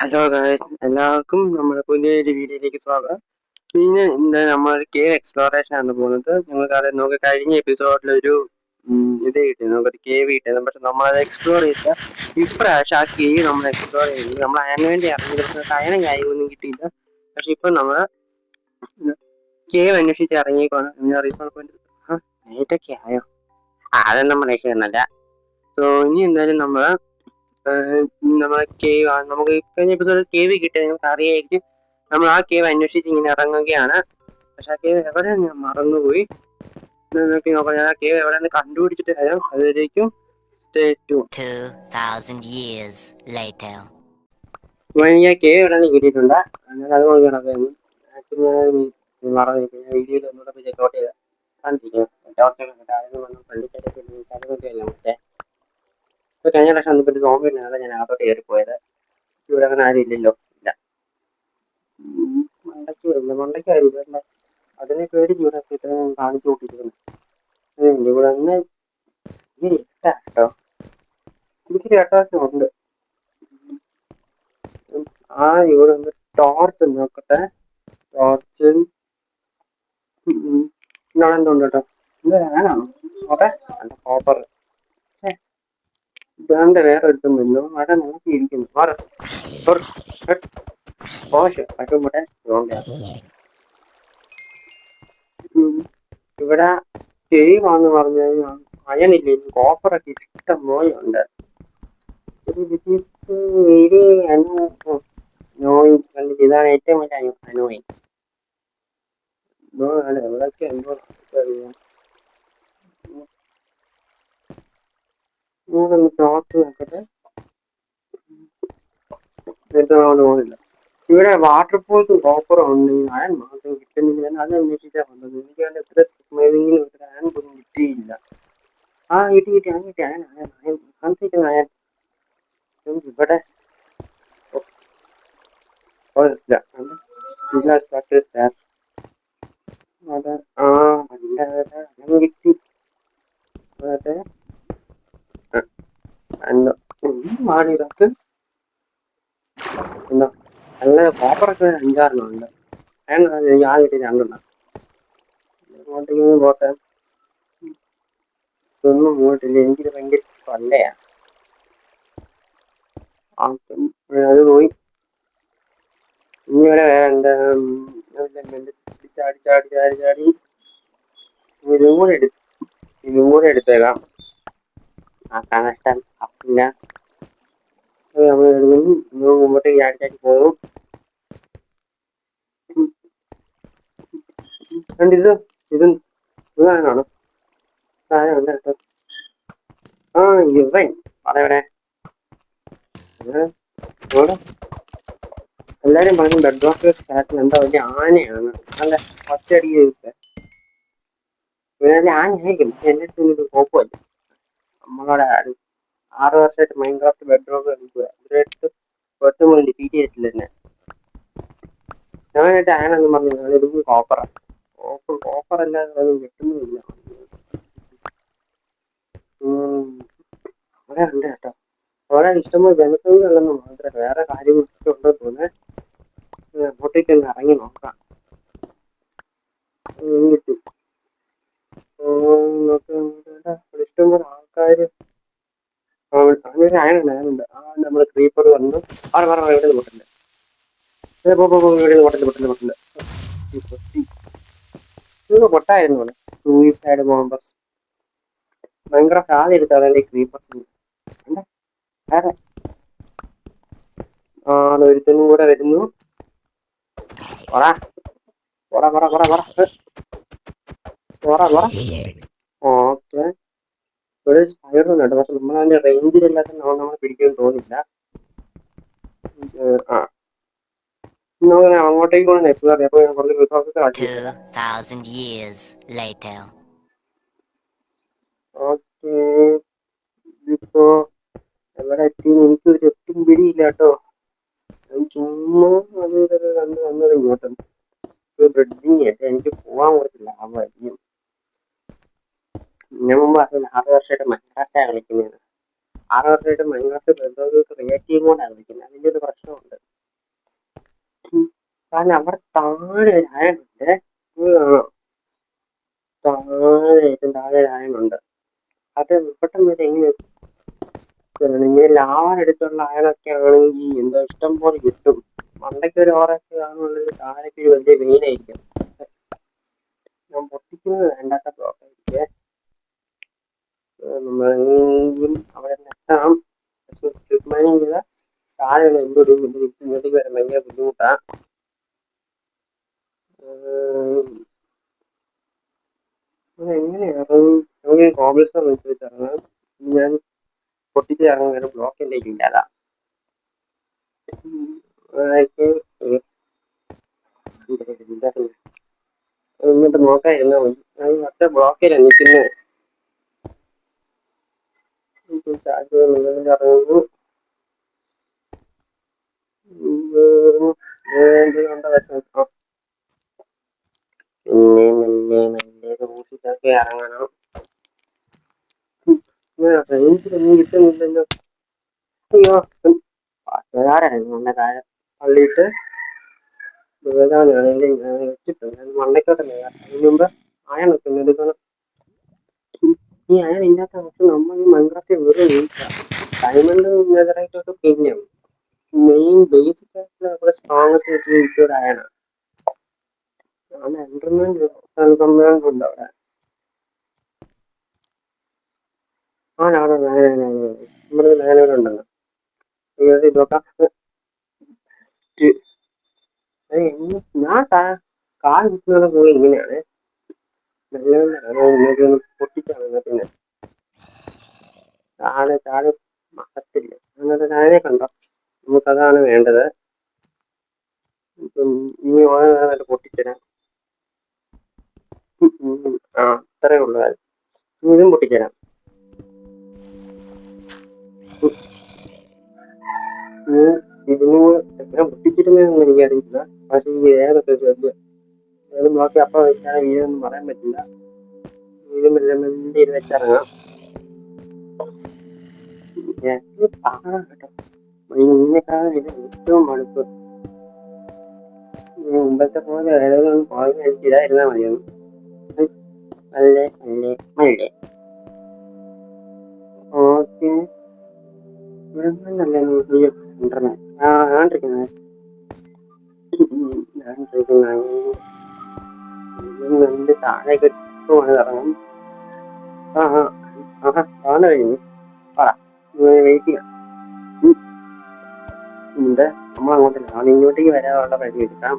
Hello guys, എല്ലാവർക്കും നമ്മുടെ പുതിയൊരു വീഡിയോയിലേക്ക് സ്വാഗതം. പിന്നെ എന്താ നമ്മൾ കേവ് എക്സ്പ്ലോറേഷൻ ആണ് പോകുന്നത്. നമുക്ക് കഴിഞ്ഞ എപ്പിസോഡിൽ ഒരു ഇത് കിട്ടി, നമുക്കൊരു കേവ് കിട്ടിയത്. പക്ഷെ നമ്മളത് എക്സ്പ്ലോർ ചെയ്തില്ല. ഇപ്രാവശ്യം ആ കേവ് നമ്മൾ എക്സ്പ്ലോർ ചെയ്തു. നമ്മൾ അതിന് വേണ്ടി ഇറങ്ങിയത്, പക്ഷെ അയണം കാര്യമൊന്നും കിട്ടിയില്ല. പക്ഷെ ഇപ്പൊ നമ്മൾ കേവ് അന്വേഷിച്ച് ഇറങ്ങിയേക്കാണ്. നേറ്റൊക്കെ ആയോ? അതൊന്നും നമ്മൾ രക്ഷയൊന്നുമല്ല. സോ ഇനി എന്തായാലും നമ്മളെ കേവ്, നമുക്ക് കഴിഞ്ഞ എപ്പിസോഡിൽ കേവ് കിട്ടിയത് നിങ്ങൾക്ക് അറിയായിരിക്കും. നമ്മൾ ആ കേവ് അന്വേഷിച്ച് ഇങ്ങനെ ഇറങ്ങുകയാണ്. പക്ഷെ ആ കേവ് എവിടെയാണ് ഞാൻ മറന്നുപോയി. നോക്കി നോക്കാം. ഞാൻ ആ കേവ് എവിടെയെന്ന് കണ്ടുപിടിച്ചിട്ട് വരാം. അതുവരേക്കും stay tuned. 2000 years later. എനിക്ക് ആ കേവ് എവിടെയെന്ന് കിട്ടിയിട്ടുണ്ട്. ഞാൻ അത് നോക്കി നടക്കുന്നു. മറന്നു. ഞാൻ വീഡിയോയിൽ ഒന്നുകൂടെ പോയി ചെക്കൗട്ട് ചെയ്ത് കണ്ടിരിക്കുന്നു. മറ്റേ കഴിഞ്ഞ പ്രാവശ്യം വന്നപ്പോൾ സോംബി ഉണ്ടായിരുന്നു. ഞാൻ അകത്തോട്ട് കയറിപ്പോയത്. ഇവിടെ അങ്ങനെ ആരും ഇല്ലല്ലോ. ഇല്ല, മണ്ടയ്ക്കായിരിക്കും. അതിനെ പേടിച്ച് ഇവിടെ ഇത്രയും കാണിച്ചു കൂട്ടിയിരിക്കുന്നു. ഇവിടെ ഒന്ന് കേട്ടോ, ഇച്ചിരി അട്ടാച്ചും ഉണ്ട്. ഇവിടെ ഒന്ന് ടോർച്ച് നോക്കട്ടെ. ടോർച്ച് ഇവിടെ എന്തുണ്ട് കേട്ടോ? ഇത് ഞാനാണോ? ഓക്കെ, അല്ല കോപ്പർ. ഇതാണ്ട് വേറെ എടുത്തുണ്ടല്ലോ. അവിടെ നോക്കിയിരിക്കുന്നു. ഇവിടെ ചെയ്യുവാന്ന് പറഞ്ഞു കഴിഞ്ഞാൽ അയണില്ലേ, കോപ്പറൊക്കെ ഇഷ്ടം പോലെ ഉണ്ട്. ഇതാണ് ഏറ്റവും വലിയ അനോയിങ്. എവിടൊക്കെ എന്തോ അറിയാം. ടോർച്ച് നോക്കട്ടെ. പോകുന്നില്ല. ഇവിടെ വാട്ടർ ഫോൾസും കോപ്പറും ഉണ്ട്. അയൺ മാത്രം കിട്ടുന്നില്ല. അത് അന്വേഷിച്ചാൽ വന്നത്. എനിക്ക് വേണ്ട എത്ര ഏതെങ്കിലും അയൺ പോലും കിട്ടിയില്ല. കിട്ടി അയൺ അയൺ ഇവിടെ കിട്ടി. ഇതൊക്കെ എന്താ നല്ല കോപ്പറൊക്കെ 5-6 ഉണ്ട്. എനിക്ക് ആ കിട്ടി 2. പോട്ടെ, ഇതൊന്നും പോയിട്ടില്ല. എനിക്കിത് ഭയങ്കര തൊല്ലയാണ്. അത് പോയി. ഇനി ഇവിടെ വേറെ എന്താ ചാടി ചാടി ചാടി ചാടി ഇതും കൂടെ എടുത്തേക്കാം. കഷ്ടം അപ്പില്ല. മുമ്പോട്ടേക്ക് ചാടി ചാടി പോകും. ഇതാണോ സാധനം കേട്ടോ? ഇവൻ പറയവിടെ. എല്ലാരും പറഞ്ഞു ബെഡ് റോക്ക് സ്റ്റാറ്റിൽ എന്താ വലിയ ആനയാണ്. നല്ല ഒറ്റയടിക്ക് ചെയ്തിട്ട് ആന ആയിരിക്കും. എന്റെ അടുത്ത് കോപ്പല്ല. നമ്മളോട് 6 വർഷമായിട്ട് മൈൻക്രാഫ്റ്റ് ബെഡ് റോക്ക് കളിക്കുക. ഇതിനായിട്ട് ഒറ്റ ഡിഫീറ്റ് ചെയ്തിട്ടില്ല എന്നെ. ഞാനായിട്ട് ആണെന്ന് പറഞ്ഞു ഇതും കോപ്പറാണ്. കോപ്പർ അല്ലാതെ അത് കിട്ടുന്നുമില്ല. അവിടെ ഉണ്ട് കേട്ടോ. അവിടെ ഇഷ്ടംപോലെ ജനസംഖ്യ ഉള്ളതെന്ന് മാത്രമേ, വേറെ കാര്യങ്ങളൊക്കെ ഉണ്ടെന്ന് തോന്നുന്നത്. അങ്ങോട്ടേക്ക് ഒന്ന് ഇറങ്ങി നോക്കാം. കിട്ടി. ഇഷ്ടംപോലെ ആൾക്കാര് ഞാനുണ്ട്. നമ്മള് സ്ലീപ്പർ വന്നു. ഇവിടെ പൊട്ടില്ല. ഇവിടെ പൊട്ടായിരുന്നു. ഇവിടെ സൂയിസൈഡ് ബോംബേഴ്സ് ഭയങ്കര സാധ്യത എടുത്താണ് ക്രീപ്പേഴ്സിന്. ഒരുത്തനും കൂടെ വരുന്നു. ഓക്കെ, ഒരു സ്പൈഡർ ഉണ്ട്. പക്ഷെ നമ്മളതിന്റെ റേഞ്ചിലില്ലാത്ത നമ്മളെ പിടിക്കുമെന്ന് തോന്നില്ല. അങ്ങോട്ടേക്ക് കൊണ്ട് എക്സ്പ്ലോർ ചെയ്യാം. അപ്പൊ കുറച്ച് റിസോഴ്സസ് കളക്ട് ചെയ്തരാം. 2000 years later. ഓക്കെ, ഇതിപ്പോ എവിടെ എത്തി എനിക്കൊരു എത്തും പിടിയില്ല കേട്ടോ. ചുമ്മാ അത് ഇതൊക്കെ കണ്ട് വന്നത് ഇങ്ങോട്ടും. ബ്രിഡ്ജിങ് എനിക്ക് പോവാൻ പറ്റില്ല. ഞാൻ മുമ്പ് 6 വർഷമായിട്ട് മൈൻക്രാഫ്റ്റാണ് കളിക്കുന്നത്. 6 വർഷമായിട്ട് മൈൻക്രാഫ്റ്റ് ക്രിയേറ്റീവ് മോഡാണ് കളിക്കുന്നത്. അതിന്റെ ഒരു പ്രശ്നമുണ്ട്. കാരണം അവിടെ താഴെ ഒരു അയണുണ്ട്. താഴെ ഏറ്റവും താഴെ ഒരു അയണുണ്ട്. അത് പെട്ടെന്ന് എങ്ങനെ ഇങ്ങനെ ലാവാനടുത്തുള്ള അയണൊക്കെ ആണെങ്കിൽ എന്തോ ഇഷ്ടം പോലെ കിട്ടും. മണ്ടയ്ക്ക് ഒരു ഓറൊക്കെ ആണെന്നുള്ളത് താഴേക്ക് ഒരു വലിയ വെയിലായിരിക്കും. ഞാൻ പൊട്ടിക്കുന്നത് വേണ്ടാത്ത ബ്ലോക്കായിരിക്കേ. നമ്മളെങ്കിലും അവിടെ എത്താം. പക്ഷെ സ്ട്രിപ്പ് മൈനിങ് ചെയ്താൽ താഴെയുള്ള എന്തൊരു ഇങ്ങോട്ടേക്ക് വരാൻ ഭയങ്കര ബുദ്ധിമുട്ടാ. എങ്ങനെയാണ് നമുക്ക് കോബ്ലസ്റ്റോൺ വെച്ച് ഇറങ്ങാം. ഞാൻ പൊട്ടിച്ച് ഇറങ്ങാൻ വേറെ ബ്ലോക്ക് എൻ്റെ ഇല്ലാതാ. എന്നിട്ട് നോക്കാതിരുന്നാ മതി. അത് മറ്റേ ബ്ലോക്കിലാണ് നിൽക്കുന്നത്. ഇറങ്ങുന്നു. പിന്നെ മെല്ലെ മെല്ലെ സൂക്ഷിച്ചൊക്കെ ഇറങ്ങണം. റേഞ്ചിലൊന്നും കിട്ടുന്നില്ലല്ലോ. അയ്യോ, പാട്ടുകാരായിരുന്നു നല്ല കാര്യം. പള്ളിയിട്ട് ഏതാണെന്ന് വെച്ചിട്ടുണ്ട്. മണ്ടയ്ക്കോട്ടല്ലേ അതിന് മുമ്പ് അയൺ വെക്കുന്നു എടുക്കണം. ഈ അയൺ ഇല്ലാത്ത പക്ഷെ നമ്മൾ ഈ മൺകത്തി വെറും ഡയമണ്ട് നെതറായിട്ടൊക്കെ പിന്നെയാണ് മെയിൻ ബേസിക് ആയിട്ടുള്ള നമ്മുടെ സ്ട്രോങ്സ്റ്റ് ആയിട്ടുള്ള അയണാണ്. അവിടെ എൻട്രൻമെന്റ് ഉണ്ട് അവിടെ. അവിടെ നമ്മുടെ ലാനവരുണ്ടല്ലോ. ഇതൊക്കെ ഞാൻ കാൽ കുത്തുന്നത് പോയി ഇങ്ങനെയാണ്. പൊട്ടിച്ചാണ് പിന്നെ താഴെ മറത്തില്ല. അങ്ങനത്തെ താഴെ കണ്ടോ. നമുക്കതാണ് വേണ്ടത്. ഇനി ഓരോ നേരം പൊട്ടിത്തരാം. അത്രേ ഉള്ളൂ. ഇതും പൊട്ടിത്തരാം. ഇതിന് എത്ര പൊട്ടിച്ചിരുന്നതെന്ന് എനിക്കറിയില്ല. പക്ഷെ ഈ ഏതൊക്കെ ഏത് നോക്കി അപ്പ വെച്ചാൽ വീഴൊന്നും പറയാൻ പറ്റില്ല. വീഴും മെല്ലെ വെച്ചിറങ്ങാം. കേട്ടോ ഇതിനേക്കാളും ഇത് ഏറ്റവും മടുപ്പ്. മുമ്പത്തെ പോലെ ഏതെങ്കിലും കോളേജ് ഇതായിരുന്നാ മതിയായിരുന്നു. മല്ലേ മല്ലേ മല്ലേ. ഓക്കെ, ഇവിടെന്നല്ലേ ഇന്റർനെറ്റ് ആണ്ടിരിക്കുന്നത്. താഴേക്ക് ഇഷ്ടമാണ് ഇറങ്ങും. കാണു കഴിഞ്ഞു. പറ വെയിറ്റ് ചെയ്യാം. ഉണ്ട് നമ്മളങ്ങോട്ടില്ല. അവൻ ഇങ്ങോട്ടേക്ക് വരാനുള്ള വഴി എടുക്കാം.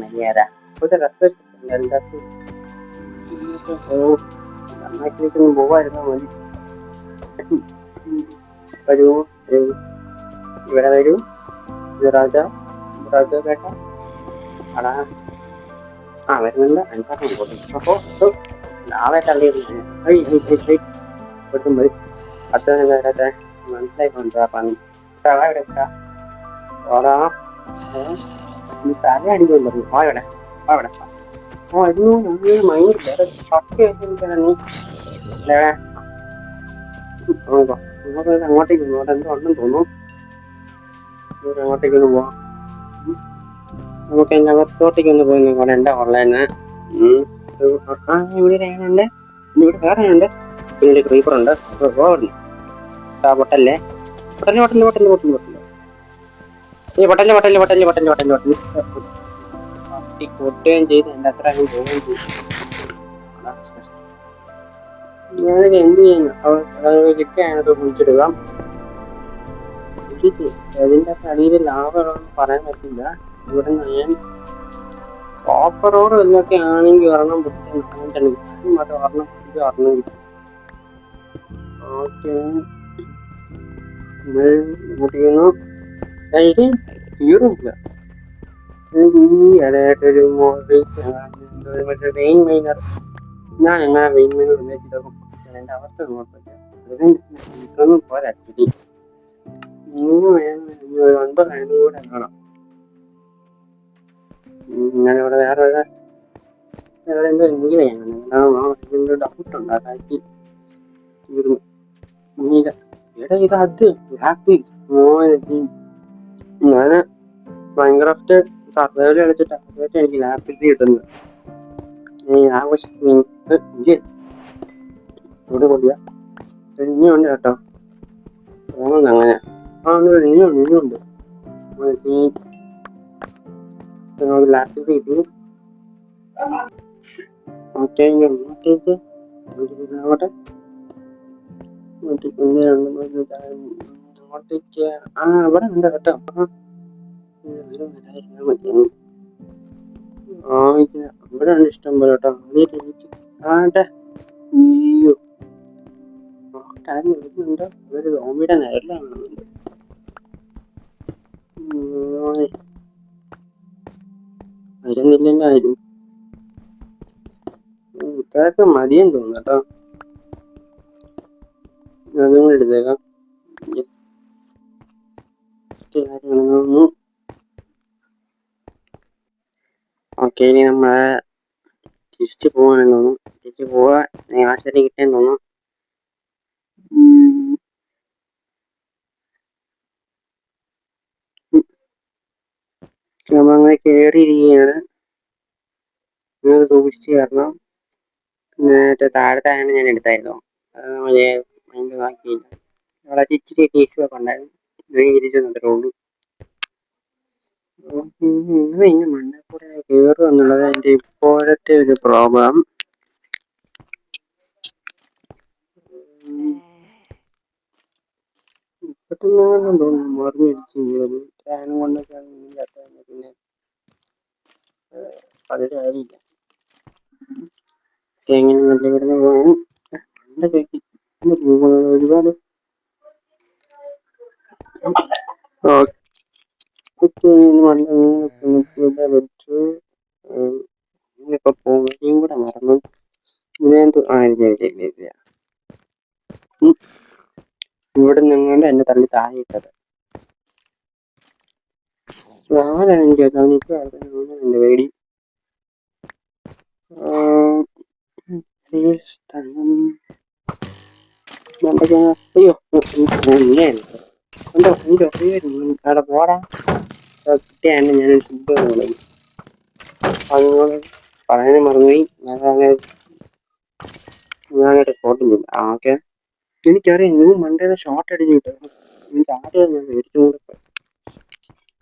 മര്യാദ പക്ഷെ രണ്ടാഴ്ചയൊന്നും പോവായിരുന്നാ മതി. വരൂ, ഇവിടെ വരൂ. രാജ കേട്ട അടാ വരുന്നുണ്ട്. അഞ്ചാറ് പോട്ടെ. അപ്പോ നാളെ തള്ളിയിരുന്നു അടുത്ത മനസ്സിലായിക്കൊണ്ടിരാ ഓടാ. നീ തല അടിക്കാൻ പറഞ്ഞു. അവിടെ ഇതിന് മൈൻഡില്ല. പത്ത് വെച്ചിരിക്കാ നീ അങ്ങോട്ടേക്ക് അവിടെ എന്തോ ഉണ്ടെന്ന് തോന്നുന്നു. അങ്ങോട്ടേക്കൊന്ന് പോവാം. നമുക്ക് അതിന്റെ അകത്തോട്ടേക്കൊന്ന് പോയി നോക്കാം എന്താ ഉള്ളതെന്ന്. ഇവിടെ ഉണ്ട്. ഇവിടെ വേറെ ഉണ്ട്. പിന്നെ ക്രീപ്പർ ഉണ്ട്. പൊട്ടല്ലേ കൊട്ടുകയും ചെയ്ത് എന്റെ അത്ര അങ്ങ് പോവുകയും ചെയ്തു. ഞാനത് എന്ത് ചെയ്യുന്നു? കിട്ടിയാണത് കുഴിച്ചിടുക. അതിന്റെ അടിയിൽ ലാഭമാണെന്ന് പറയാൻ പറ്റില്ല. ഇവിടെ ഞാൻ കോപ്പർ റോഡ് വല്ലതൊക്കെ ആണെങ്കിൽ ഒരെണ്ണം പൊട്ടിച്ചാൽ അത് ഒരെണ്ണം കിട്ടും. ഓക്കെ, മുട്ടിക്കുന്നു. ഇത് തീർന്നില്ല. ഈ ഇടയായിട്ടൊരു മറ്റേ വെയിൻ മൈനർ. ഞാൻ എങ്ങനെ വെയിൻ മൈനർ ഉപയോഗിച്ചിട്ടൊക്കെ എന്റെ അവസ്ഥ നോക്കില്ല. ഇതൊന്നും പോരാ. ഒരു 9 കൂടെ കാണാം. ഞാൻ ഇവിടെ വേറെ എന്തോ നീലയാണ് ഡൗട്ട് ഉണ്ട്. അതാക്കി തീർന്നു. നീല ഇത് അത് ഗ്രാഫിക്സ് ഞാന് മൈൻക്രാഫ്റ്റ് സർവൈവൽ കളിച്ചിട്ട് ആദ്യമായിട്ട് എനിക്ക് ലാപ്പിസി കിട്ടുന്നത്. ഇവിടെ കൊണ്ടിയാ ഇനിയുണ്ട് കേട്ടോ. അങ്ങനെ ഇനിയുണ്ട് ലാപ്പിസി കിട്ടി. ഓക്കെ അങ്ങോട്ടേക്ക് അങ്ങോട്ടെ അങ്ങോട്ടേക്ക് ഇവിടെ ഉണ്ട് കേട്ടോ. ഇവിടെ ഉണ്ട് ഇഷ്ടം പോലെ കേട്ടോ. ആട്ടെ അയ്യോ ആരും വരുന്നുണ്ടോ? ഒരു സോംബിയുടെ നേരിലാണെന്നുണ്ട്. വരുന്നില്ലല്ലോ ആരും. ഇതൊക്കെ മതിയെന്ന് തോന്നുന്നു കേട്ടോ. അതും കൂടെ എടുത്തേക്കാം. യെസ് ഓക്കെ ഇനി നമ്മളെ തിരിച്ചു പോവാണെന്ന് തോന്നുന്നു. തിരിച്ചു പോവാ ആശയം കിട്ടേന്ന് തോന്നുന്നു. നമ്മൾ അങ്ങനെ കയറിയിരിക്കുകയാണ്. നിങ്ങൾ സൂക്ഷിച്ച് കയറണം. പിന്നെ താഴത്തെ ആണ് ഞാൻ എടുത്തായിരുന്നു. അത് മൈൻഡ് ആക്കിയില്ല. അവിടെ ഇച്ചിരി ഇഷ്യൂ ഒക്കെ ഉണ്ടായിരുന്നു. തിരിച്ചു വന്നിട്ടേ ഉള്ളൂ. ഇങ്ങനെ മണ്ണിൽ കൂടെ കയറുക എന്നുള്ളത് എൻ്റെ ഇപ്പോഴത്തെ ഒരു പ്രോബ്ലം. പെട്ടെന്ന് തോന്നുന്നു മറിഞ്ഞിടിച്ച് വീണത്. ഫാനും കൊണ്ടൊക്കെ പിന്നെ പകുതി കാര്യമില്ല. എങ്ങനെ നല്ല കിടന്ന് പോകും. ഒരുപാട് വെച്ച് ഇനിയിപ്പോ പോകുകയും കൂടെ മറന്നു. ഇല്ല ഇവിടെ നിന്നുകൊണ്ട് എന്നെ തള്ളി താഴെ ഇട്ടത്. ഞാനെനിക്ക് എന്റെ പേടി. സ്ഥലം അയ്യോ ഉണ്ടോ ഉണ്ടോ അവിടെ പോടാ കിട്ടിയാണ് ഞാൻ ഫുഡ് തുടങ്ങി. അതുകൊണ്ട് പറയാനും മറന്നുപോയി. ഞാനായിട്ട് സ്പോട്ട് ചെയ്യില്ല. ഓക്കെ എനിക്കറിയാം നിങ്ങൾ മണ്ടേന്ന് ഷോർട്ട് അടിച്ച് കിട്ടും. എനിക്ക് ആദ്യം ഞാൻ മേടിച്ചും കൂടെ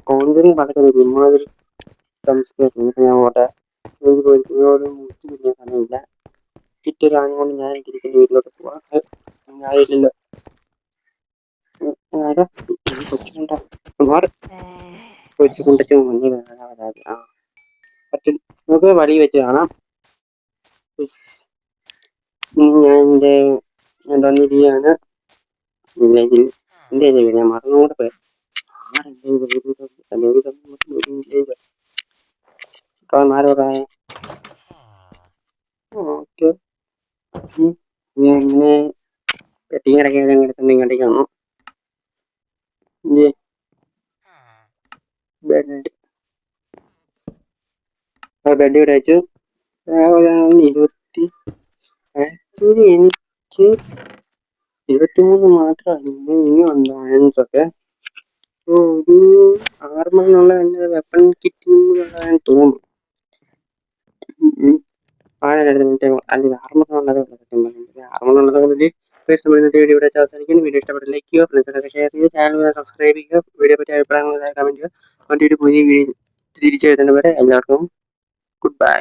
കോൺസറിങ് പടക്കുന്നത് ഇമാതിരി സംസ്കാരം. ഇപ്പൊ ഞാൻ പോട്ടെ മുറിച്ച് പിടിക്കാൻ സമയമില്ല. കിട്ടിയ സാധനം കൊണ്ട് ഞാൻ തിരിച്ച് വീട്ടിലോട്ട് പോവാം. ആയില്ലല്ലോ ആരാ കൊച്ചുണ്ട കൊച്ചു കുണ്ടച്ച മഞ്ഞ വരാതെ പറ്റും. നമുക്ക് വഴി വെച്ച് കാണാം. ഞാൻ എൻ്റെ വന്നിരിക്കുകയാണ് വില്ലേജിൽ. എൻ്റെ ഞാൻ മറന്നുകൂടെ പോയി. ഓക്കെ ഇങ്ങനെ പെട്ടിയും കിടക്കാൻ ഇങ്ങോട്ടേക്ക് വന്നു. ബെഡ് ഇവിടെ വെച്ചു. 20 എനിക്ക് 23 മാത്രമാണ് ഇനിയുണ്ട് അയൺസ് ഒക്കെ. ഒരു 6 മണിനുള്ള എൻ്റെ വെപ്പൺ കിറ്റിനുള്ളതാണെന്ന് തോന്നുന്നു. അല്ലെങ്കിൽ 6 മണിനുള്ളത് 6 മണിനുള്ളത് ഇന്നത്തെ വീഡിയോ ഇവിടെ അവസാനിക്കുന്നു. വീഡിയോ ഇഷ്ടപ്പെട്ട ലൈക്ക് ചെയ്യുക, ഫ്രണ്ട്സിനൊക്കെ ഷെയർ ചെയ്യുക, ചാനൽ സബ്സ്ക്രൈബ് ചെയ്യുക, വീഡിയോ പറ്റി അഭിപ്രായങ്ങൾ കമന്റ് ചെയ്യുക. മറ്റൊരു പുതിയ വീഡിയോ തിരിച്ചെഴുതുന്നവരെ എല്ലാവർക്കും ഗുഡ് ബൈ.